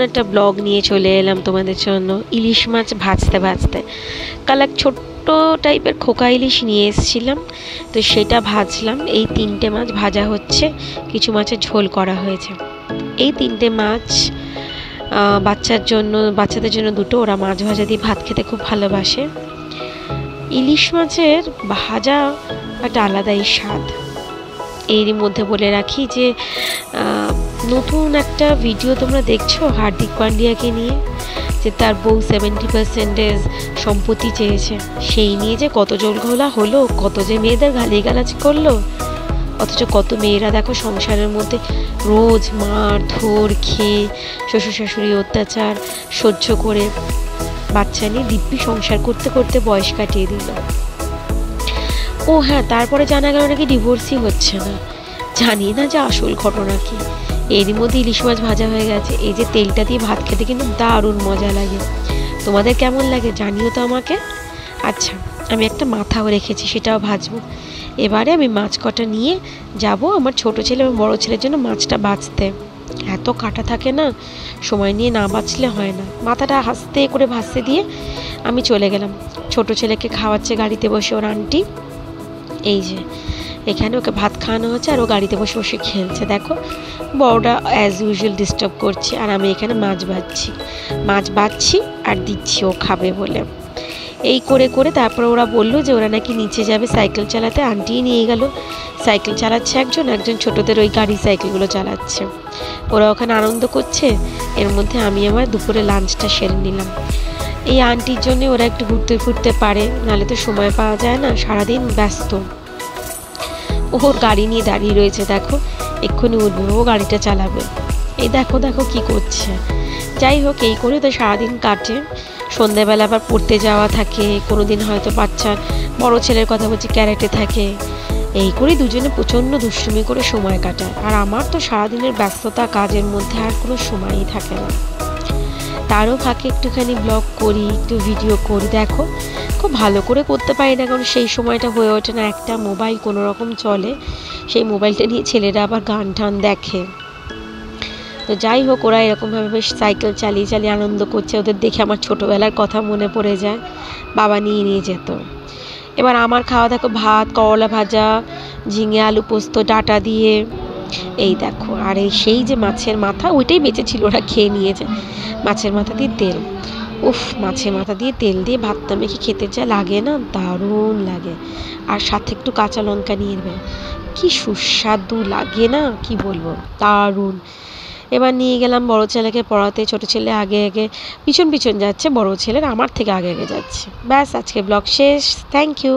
একটা ব্লগ নিয়ে চলে এলাম তোমাদের জন্য। ইলিশ মাছ ভাজতে ভাজতে কাল এক ছোট্ট টাইপের খোকা ইলিশ নিয়ে এসেছিলাম, তো সেটা ভাজলাম। এই 3টে মাছ ভাজা হচ্ছে, কিছু মাছের ঝোল করা হয়েছে। এই 3টে মাছ বাচ্চাদের জন্য দুটো, ওরা মাছ ভাজা দিয়ে ভাত খেতে খুব ভালোবাসে। ইলিশ মাছের ভাজা একটা আলাদাই স্বাদ। এরই মধ্যে বলে রাখি যে নতুন একটা ভিডিও তোমরা দেখছো হার্দিক পান্ডিয়াকে নিয়ে, যে তার বউ 70% সম্পত্তি চেয়েছে, সেই নিয়ে যে কত জলঘোলা হলো, কত যে মেয়েদের গালিগালাজ করলো। অথচ কত মেয়েরা দেখো সংসারের মধ্যে রোজ মার ধর খেয়ে শ্বশুর শাশুড়ি অত্যাচার সহ্য করে বাচ্চা নিয়ে দিব্যি সংসার করতে করতে বয়স কাটিয়ে দিল। ও হ্যাঁ, তারপরে জানা গেল নাকি ডিভোর্সই হচ্ছে না। জানি না যে আসল ঘটনা কি। এরই মধ্যে ইলিশ মাছ ভাজা হয়ে গেছে। এই যে তেলটা দিয়ে ভাত খেতে কিন্তু দারুণ মজা লাগে। তোমাদের কেমন লাগে জানিও তো আমাকে। আচ্ছা, আমি একটা মাথাও রেখেছি, সেটাও ভাজবো। এবারে আমি মাছ কটা নিয়ে যাব আমার ছোট ছেলে এবং বড় ছেলের জন্য মাছটা বাছতে। এত কাটা থাকে না, সময় নিয়ে না বাছলে হয় না। মাথাটা হাসতে করে ভাসতে দিয়ে আমি চলে গেলাম। ছোট ছেলেকে খাওয়াচ্ছে গাড়িতে বসে ওর আন্টি। এই যে এখানে ওকে ভাত খাওয়ানো হচ্ছে আর ও গাড়িতে বসে বসে খেলছে। দেখো, বড়টা অ্যাজ ইউজুয়াল ডিস্টার্ব করছে, আর আমি এখানে মাছ বাছছি আর দিচ্ছি ও খাবে বলে। এই করে করে তারপরে ওরা বললো যে ওরা নাকি নিচে যাবে সাইকেল চালাতে। আন্টিই নিয়ে গেল। সাইকেল চালাচ্ছে একজন ছোটোদের ওই গাড়ি সাইকেলগুলো চালাচ্ছে। ওরা ওখানে আনন্দ করছে। এর মধ্যে আমি আমার দুপুরে লাঞ্চটা সেরে নিলাম। এই আন্টির জন্য ওরা একটু ঘুরতে পারে, নাহলে তো সময় পাওয়া যায় না, সারাদিন ব্যস্ত। ওর গাড়ি নিয়ে দাঁড়িয়ে রয়েছে, দেখো এক্ষুনি উঠবে, ও গাড়িটা চালাবে। এই দেখো দেখো কি করছে। যাই হোক, এই করে তো সারাদিন কাটে। সন্ধ্যাবেলা আবার পড়তে যাওয়া থাকে, কোনো দিন হয়তো বাচ্চার বড় ছেলের কথা বলছি ক্যারেটে থাকে। এই করেই দুজনে প্রচণ্ড দুষ্টুমি করে সময় কাটায়। আর আমার তো সারাদিনের ব্যস্ততা কাজের মধ্যে আর কোনো সময়ই থাকে না। তারও ফাঁকে একটুখানি ব্লগ করি, একটু ভিডিও করি। দেখো, খুব ভালো করে করতে পারি না, কারণ সেই সময়টা হয়ে ওঠে না। একটা মোবাইল কোনো রকম চলে, সেই মোবাইলটা নিয়ে ছেলেরা আবার গান টান দেখে। তো যাই হোক, ওরা এরকমভাবে বেশ সাইকেল চালিয়ে চালিয়ে আনন্দ করছে। ওদের দেখে আমার ছোটোবেলার কথা মনে পড়ে যায়, বাবা নিয়ে যেত। এবার আমার খাওয়া দেখো, ভাত, করলা ভাজা, ঝিঙে আলু পোস্ত ডাঁটা দিয়ে। এই দেখো, আর এই সেই যে মাছের মাথা, ওইটাই বেঁচেছিল, ওরা খেয়ে নিয়েছে। মাছের মাথা দিয়ে তেল, উফ, মাছের মাথা দিয়ে তেল দিয়ে ভাতটা মেখে খেতে যা লাগে না, দারুণ লাগে। আর সাথে একটু কাঁচা লঙ্কা নিয়ে নেবে, কি সুস্বাদু লাগে না, কি বলবো, দারুণ। এবার নিয়ে গেলাম বড় ছেলেকে পড়াতে। ছোট ছেলে আগে আগে পিছন যাচ্ছে, বড় ছেলের আমার থেকে আগে যাচ্ছে। ব্যাস, আজকে ব্লগ শেষ। Thank you.